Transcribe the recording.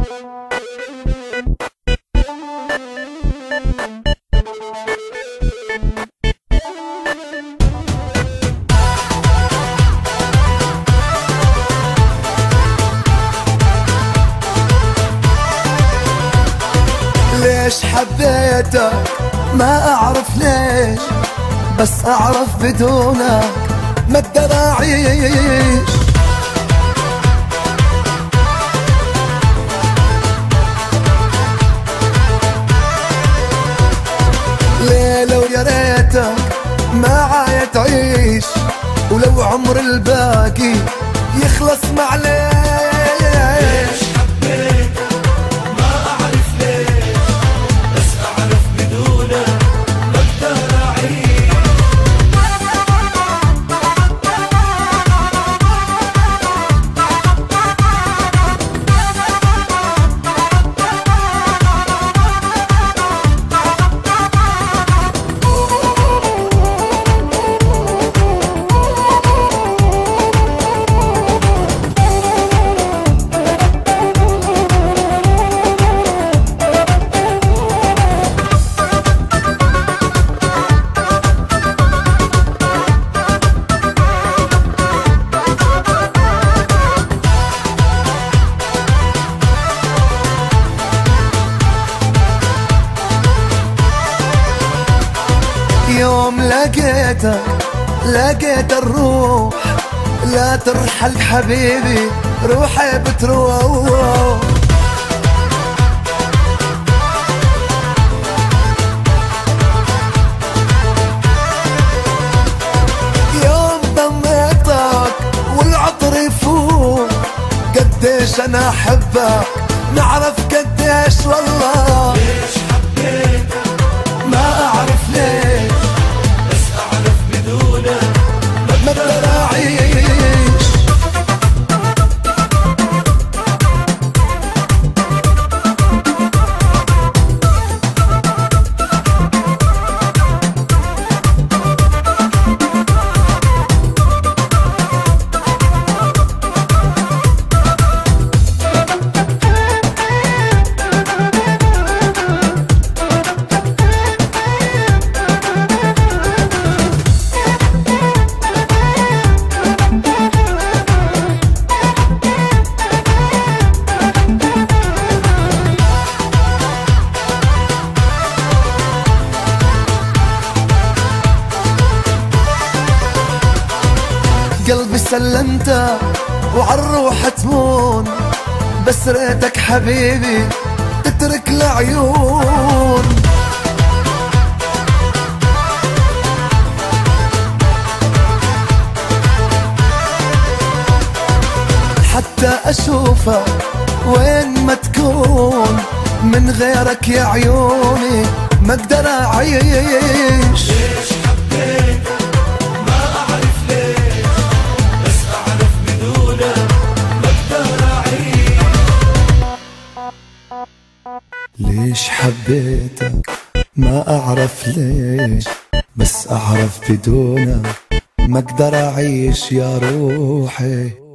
ليش حبيتك ما أعرف ليش، بس أعرف بدونك ما أقدر أعيش. ليلة ويا ريتك معايا تعيش، ولو عمر الباقي يخلص معليش. يوم لقيت الروح، لا ترحل حبيبي روحي بتروح. يوم ضميتك والعطر يفوق، قديش انا احبك نعرف قديش والله. ليش حبيتك ما اعرف ليش، بس اعرف بدونك ما اقدر اعيش. قلبي سلمته وعالروح تمون، بس ريتك حبيبي تترك العيون. حتى أشوفك وين ما تكون، من غيرك يا عيوني ما أقدر أعيش. ليش حبيتك ما أعرف ليش، بس أعرف بدونك ما أقدر أعيش. ليش حبيتك ما أعرف ليش، بس أعرف بدونك ما أقدر أعيش يا روحي.